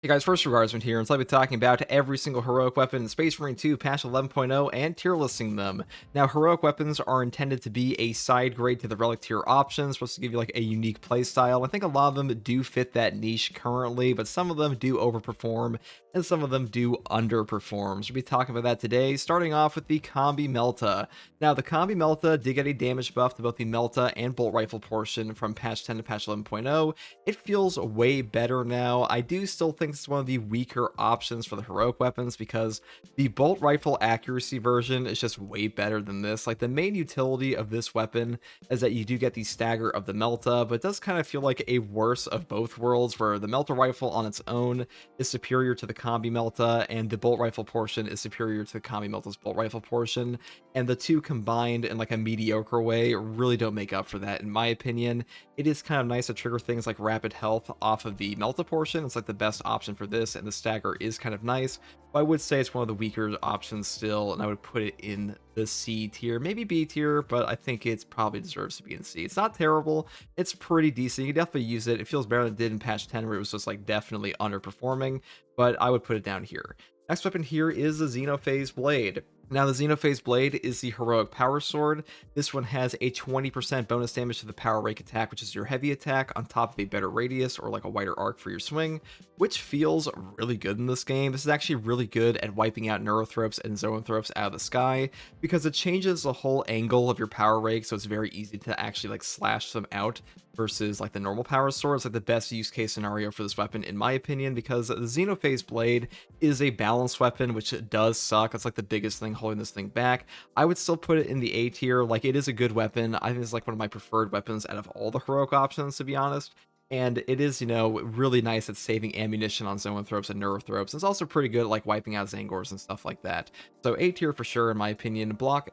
Hey guys, First Regardsman here, and so I'll be talking about every single heroic weapon in Space Marine 2 patch 11.0 and tier listing them. Now, heroic weapons are intended to be a side grade to the relic tier options, supposed to give you like a unique playstyle. I think a lot of them do fit that niche currently, but some of them do overperform and some of them do underperform. So we'll be talking about that today, starting off with the Combi Melta. Now, the Combi Melta did get a damage buff to both the Melta and Bolt Rifle portion from patch 10 to patch 11.0. It feels way better now. I do still think it's one of the weaker options for the heroic weapons because the Bolt Rifle accuracy version is just way better than this. Like, the main utility of this weapon is that you do get the stagger of the Melta, but it does kind of feel like a worse of both worlds, where the Melta Rifle on its own is superior to the Combi Melta, and the Bolt Rifle portion is superior to the Combi Melta's Bolt Rifle portion, and the two combined in like a mediocre way really don't make up for that, in my opinion. It is kind of nice to trigger things like rapid health off of the Melta portion. It's like the best option for this, and the stagger is kind of nice. But I would say it's one of the weaker options still, and I would put it in the C tier, maybe B tier, but I think it probably deserves to be in C. It's not terrible. It's pretty decent. You can definitely use it. It feels better than it did in patch 10, where it was just like definitely underperforming, but I would put it down here. Next weapon here is the Xenophase Blade. Now, the Xenophase Blade is the heroic power sword. This one has a 20% bonus damage to the power rake attack, which is your heavy attack, on top of a better radius or like a wider arc for your swing, which feels really good in this game. This is actually really good at wiping out Neurothropes and Zoanthropes out of the sky, because it changes the whole angle of your power rake, so it's very easy to actually like slash them out versus like the normal power sword. It's like the best use case scenario for this weapon, in my opinion, because the Xenophase Blade is a balanced weapon, which does suck. That's like the biggest thing holding this thing back. I would still put it in the A tier. Like, it is a good weapon. I think it's like one of my preferred weapons out of all the heroic options, to be honest. And it is, really nice at saving ammunition on Zoanthropes and Neurothropes. It's also pretty good at like wiping out Zangors and stuff like that. So A tier for sure, in my opinion. Block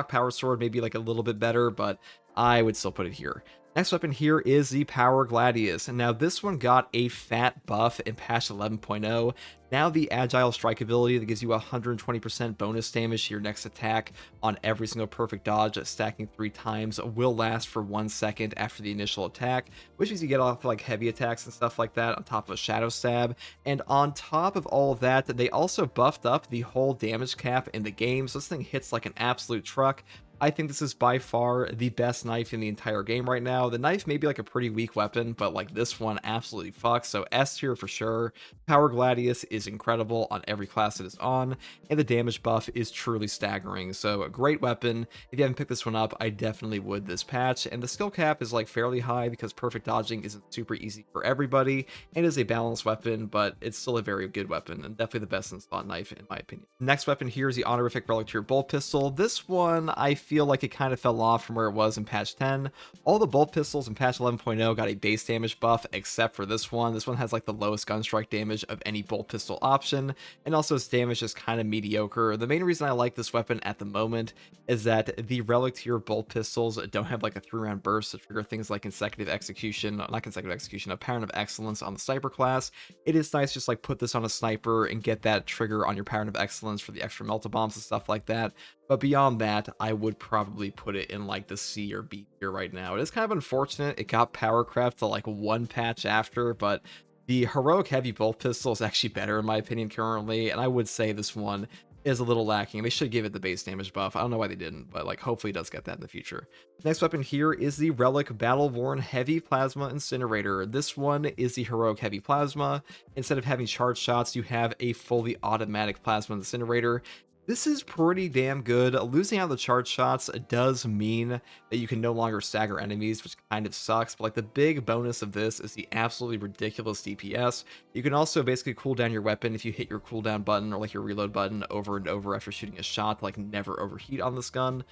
power sword may be like a little bit better, but I would still put it here. Next weapon here is the Power Gladius, and now this one got a fat buff in patch 11.0. Now the Agile Strike ability that gives you 120% bonus damage to your next attack on every single perfect dodge, stacking 3 times, will last for 1 second after the initial attack, which means you get off like heavy attacks and stuff like that on top of a Shadow Stab. And on top of all of that, they also buffed up the whole damage cap in the game, so this thing hits like an absolute truck. I think this is by far the best knife in the entire game right now. The knife may be like a pretty weak weapon, but like this one absolutely fucks. So S tier for sure. Power Gladius is incredible on every class it is on, and the damage buff is truly staggering. So a great weapon. If you haven't picked this one up, I definitely would this patch. And the skill cap is like fairly high because perfect dodging isn't super easy for everybody, and is a balanced weapon, but it's still a very good weapon and definitely the best in slot knife, in my opinion. Next weapon here is the honorific relic tier bolt pistol. This one I feel like it kind of fell off from where it was in patch 10. All the bolt pistols in patch 11.0 got a base damage buff except for this one. This one has like the lowest gun strike damage of any bolt pistol option, and also its damage is kind of mediocre. The main reason I like this weapon at the moment is that the relic tier bolt pistols don't have like a 3-round burst to trigger things like a pattern of excellence on the sniper class. It is nice just like put this on a sniper and get that trigger on your pattern of excellence for the extra melta bombs and stuff like that. But beyond that, I would probably put it in like the C or B tier right now. It is kind of unfortunate it got Powercraft to like 1 patch after, but the heroic heavy bolt pistol is actually better in my opinion currently, and I would say this one is a little lacking. They should give it the base damage buff. I don't know why they didn't, but like hopefully it does get that in the future. Next weapon here is the Relic-Battle Heavy Plasma Incinerator. This one is the heroic heavy plasma. Instead of having charge shots, you have a fully automatic plasma incinerator. This is pretty damn good. Losing out the charge shots does mean that you can no longer stagger enemies, which kind of sucks, but like the big bonus of this is the absolutely ridiculous DPS. You can also basically cool down your weapon if you hit your cooldown button or like your reload button over and over after shooting a shot to like never overheat on this gun.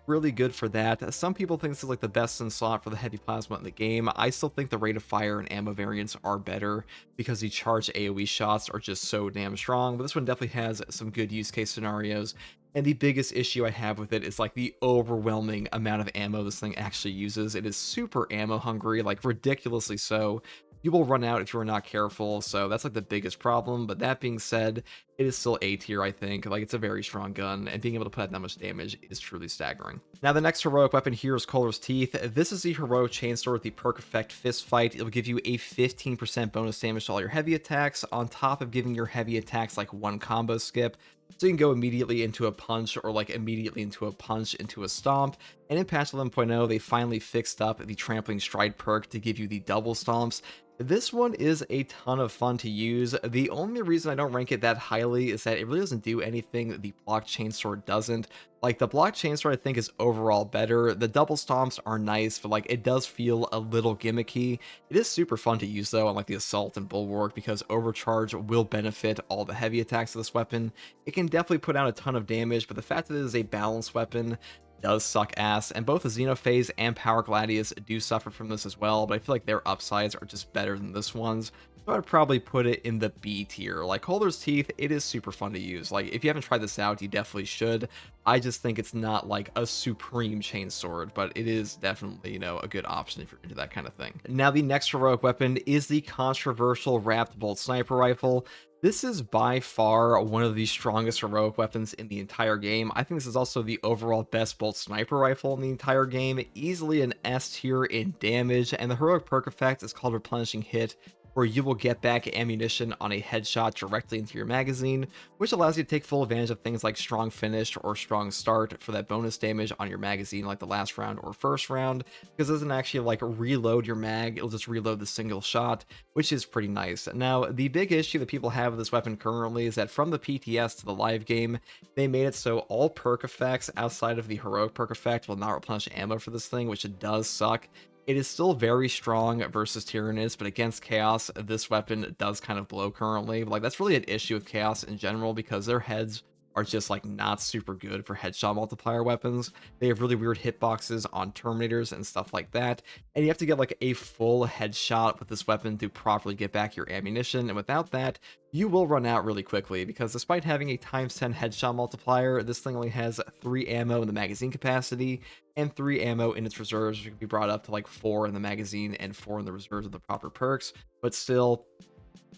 Really good for that. Some people think this is like the best in slot for the heavy plasma in the game. I still think the rate of fire and ammo variants are better because the charged AoE shots are just so damn strong, but this one definitely has some good use case scenarios. And the biggest issue I have with it is like the overwhelming amount of ammo this thing actually uses. It is super ammo hungry, like ridiculously so. You will run out if you are not careful, so that's like the biggest problem. But that being said, it is still A tier, I think. Like, it's a very strong gun, and being able to put out that much damage is truly staggering. Now, the next heroic weapon here is Choler's Teeth. This is the heroic chainsword with the perk effect Fist Fight. It will give you a 15% bonus damage to all your heavy attacks, on top of giving your heavy attacks like one combo skip. So you can go immediately into a punch, or like immediately into a punch into a stomp. And in patch 11.0, they finally fixed up the Trampling Stride perk to give you the double stomps. This one is a ton of fun to use. The only reason I don't rank it that highly is that it really doesn't do anything that the block chainsword doesn't. Like, the block chainsword I think is overall better. The double stomps are nice, but like, it does feel a little gimmicky. It is super fun to use though on like the assault and bulwark, because overcharge will benefit all the heavy attacks of this weapon. It can definitely put out a ton of damage, but the fact that it is a balanced weapon does suck ass, and both the Xenophase and Power Gladius do suffer from this as well, but I feel like their upsides are just better than this one's. So I'd probably put it in the B tier. Like, Choler's Teeth, it is super fun to use. Like, if you haven't tried this out, you definitely should. I just think it's not like a supreme chainsword, but it is definitely, you know, a good option if you're into that kind of thing. Now, the next heroic weapon is the controversial Wrapped Bolt Sniper Rifle. This is by far one of the strongest heroic weapons in the entire game. I think this is also the overall best bolt sniper rifle in the entire game. Easily an S tier in damage, and the heroic perk effect is called Replenishing Hit, where you will get back ammunition on a headshot directly into your magazine, which allows you to take full advantage of things like strong finish or strong start for that bonus damage on your magazine, like the last round or first round, because it doesn't actually like reload your mag, it'll just reload the single shot, which is pretty nice. Now, the big issue that people have with this weapon currently is that from the PTS to the live game, they made it so all perk effects outside of the heroic perk effect will not replenish ammo for this thing, which it does suck. It is still very strong versus Tyrannus, but against Chaos, this weapon does kind of blow currently. Like, that's really an issue with Chaos in general, because their heads are just like not super good for headshot multiplier weapons. They have really weird hitboxes on Terminators and stuff like that, and you have to get like a full headshot with this weapon to properly get back your ammunition, and without that, you will run out really quickly, because despite having a ×10 headshot multiplier, this thing only has 3 ammo in the magazine capacity and 3 ammo in its reserves, which can be brought up to like 4 in the magazine and 4 in the reserves of the proper perks. But still,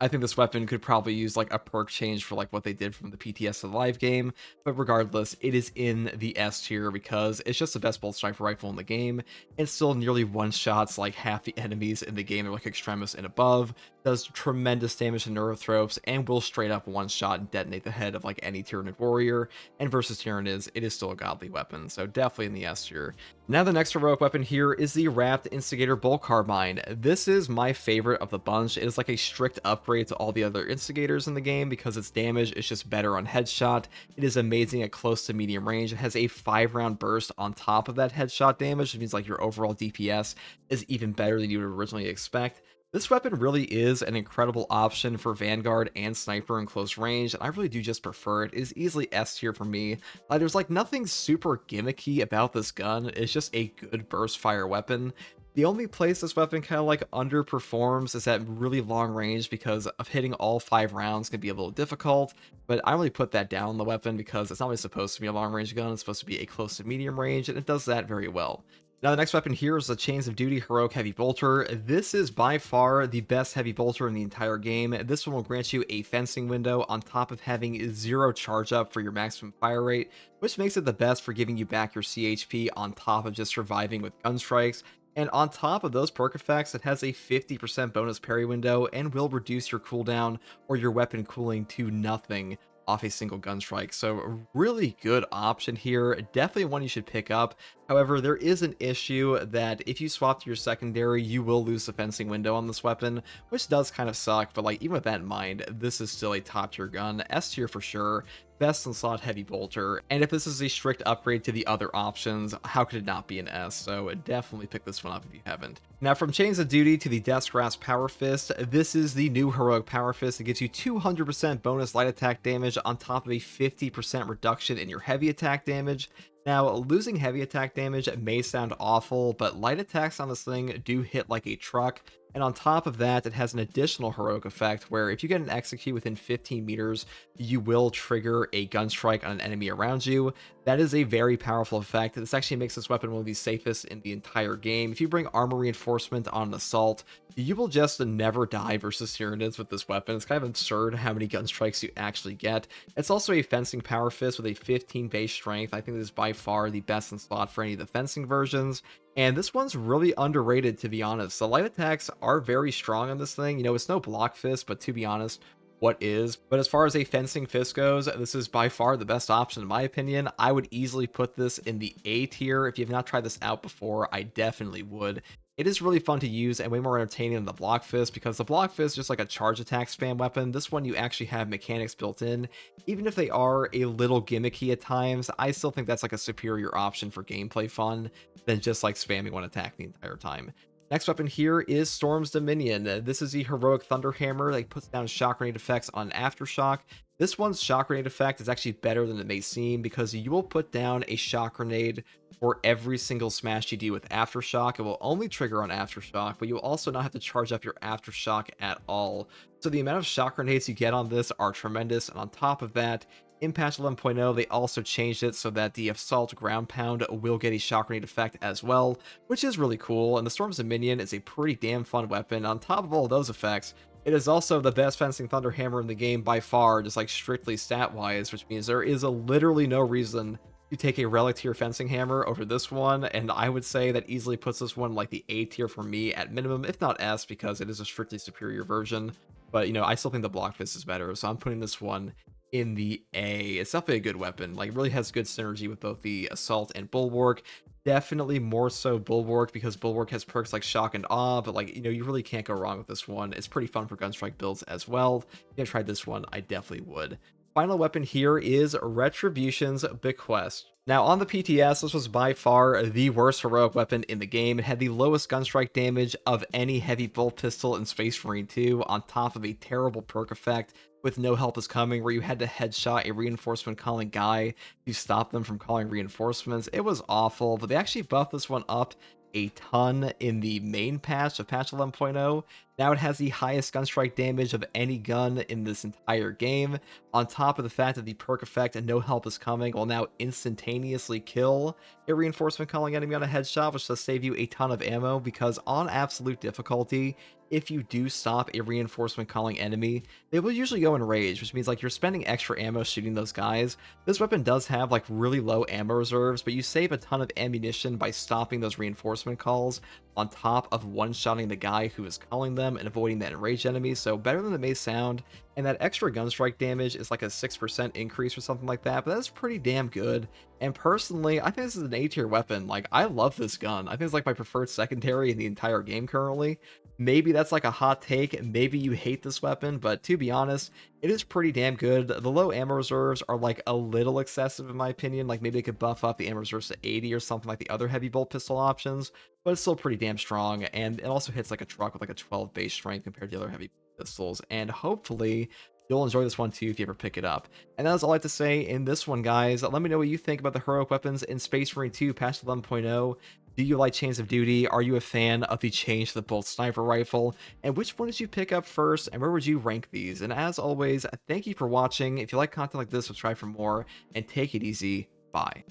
I think this weapon could probably use like a perk change for like what they did from the PTS to the live game, but regardless, it is in the S tier because it's just the best bolt sniper rifle in the game, and still nearly one-shots like half the enemies in the game. They're like Extremis and above, does tremendous damage to Neurothropes, and will straight up one-shot and detonate the head of like any Tyranid warrior, and versus Tyranids, it is still a godly weapon, so definitely in the S tier. Now the next heroic weapon here is the Wrapped Instigator Bolt Carbine. This is my favorite of the bunch. It is like a strict upgrade to all the other Instigators in the game because its damage is just better on headshot. It is amazing at close to medium range. It has a 5-round burst on top of that headshot damage, which means like your overall DPS is even better than you would originally expect. This weapon really is an incredible option for Vanguard and Sniper in close range, and I really do just prefer it. It is easily S tier for me. There's like nothing super gimmicky about this gun. It's just a good burst fire weapon. The only place this weapon kind of like underperforms is at really long range, because of hitting all 5 rounds can be a little difficult, but I really put that down on the weapon because it's not really supposed to be a long range gun. It's supposed to be a close to medium range, and it does that very well. Now the next weapon here is the Chains of Duty Heroic Heavy Bolter. This is by far the best heavy bolter in the entire game. This one will grant you a fencing window on top of having 0 charge up for your maximum fire rate, which makes it the best for giving you back your CHP on top of just surviving with gun strikes. And on top of those perk effects, it has a 50% bonus parry window and will reduce your cooldown or your weapon cooling to nothing off a single gun strike. So a really good option here, definitely one you should pick up. However, there is an issue that if you swap to your secondary, you will lose the fencing window on this weapon, which does kind of suck, but like even with that in mind, this is still a top tier gun, S tier for sure, best in slot heavy bolter, and if this is a strict upgrade to the other options, how could it not be an S? So definitely pick this one up if you haven't. Now from Chains of Duty to the Death's Grasp Power Fist, this is the new heroic Power Fist that gives you 200% bonus light attack damage on top of a 50% reduction in your heavy attack damage. Now, losing heavy attack damage may sound awful, but light attacks on this thing do hit like a truck. And on top of that, it has an additional heroic effect where if you get an execute within 15 meters, you will trigger a gun strike on an enemy around you. That is a very powerful effect. This actually makes this weapon one of the safest in the entire game. If you bring armor reinforcement on an assault, you will just never die versus Tyranids with this weapon. It's kind of absurd how many gun strikes you actually get. It's also a fencing power fist with a 15 base strength. I think this is by far the best in slot for any of the fencing versions. And this one's really underrated, to be honest. The light attacks are very strong on this thing. You know, it's no block fist, but to be honest, what is? But as far as a fencing fist goes, this is by far the best option in my opinion. I would easily put this in the A tier. If you have not tried this out before, I definitely would. It is really fun to use and way more entertaining than the block fist, because the block fist is just like a charge attack spam weapon. This one you actually have mechanics built in. Even if they are a little gimmicky at times, I still think that's like a superior option for gameplay fun than just like spamming one attack the entire time. Next weapon here is Storm's Dominion. This is the heroic thunder hammer that puts down shock grenade effects on Aftershock. This one's shock grenade effect is actually better than it may seem, because you will put down a shock grenade for every single smash you do with Aftershock. It will only trigger on Aftershock, but you will also not have to charge up your Aftershock at all. So the amount of shock grenades you get on this are tremendous, and on top of that, in patch 11.0, they also changed it so that the Assault Ground Pound will get a shock grenade effect as well, which is really cool, and the Storm's Dominion is a pretty damn fun weapon. On top of all of those effects, it is also the best fencing thunder hammer in the game by far, just like strictly stat-wise, which means there is literally no reason to take a relic tier fencing hammer over this one, and I would say that easily puts this one like the A tier for me at minimum, if not S, because it is a strictly superior version. But, you know, I still think the block fist is better, so I'm putting this one in the A. It's definitely a good weapon. Like, it really has good synergy with both the Assault and Bulwark. Definitely more so Bulwark, because Bulwark has perks like Shock and Awe, but like, you know, you really can't go wrong with this one. It's pretty fun for Gunstrike builds as well. If you have tried this one, I definitely would. Final weapon here is Retribution's Bequest. Now, on the PTS, this was by far the worst heroic weapon in the game. It had the lowest gunstrike damage of any heavy bolt pistol in Space Marine 2, on top of a terrible perk effect with No Help Is Coming, where you had to headshot a reinforcement calling guy to stop them from calling reinforcements. It was awful, but they actually buffed this one up a ton in the main patch of patch 11.0. Now it has the highest gunstrike damage of any gun in this entire game, on top of the fact that the perk effect and No Help Is Coming will now instantaneously kill a reinforcement calling enemy on a headshot, which does save you a ton of ammo, because on absolute difficulty, if you do stop a reinforcement calling enemy, they will usually go in rage, which means like you're spending extra ammo shooting those guys. This weapon does have like really low ammo reserves, but you save a ton of ammunition by stopping those reinforcement calls, on top of one-shotting the guy who is calling them and avoiding that enraged enemy. So better than it may sound, and that extra gunstrike damage is like a 6% increase or something like that, but that's pretty damn good. And personally, I think this is an A tier weapon. Like, I love this gun. I think it's like my preferred secondary in the entire game currently. Maybe that's like a hot take, maybe you hate this weapon, but to be honest, it is pretty damn good. The low ammo reserves are like a little excessive in my opinion. Like, maybe they could buff up the ammo reserves to 80 or something like the other heavy bolt pistol options, but it's still pretty damn strong, and it also hits like a truck with like a 12 base strength compared to the other heavy pistols, and hopefully you'll enjoy this one too if you ever pick it up. And that's all I have to say in this one, guys. Let me know what you think about the heroic weapons in Space Marine 2 patch 11.0. Do you like Chains of Duty? Are you a fan of the change to the Bolt Sniper Rifle? And which one did you pick up first, and where would you rank these? And as always, thank you for watching. If you like content like this, subscribe for more, and take it easy. Bye.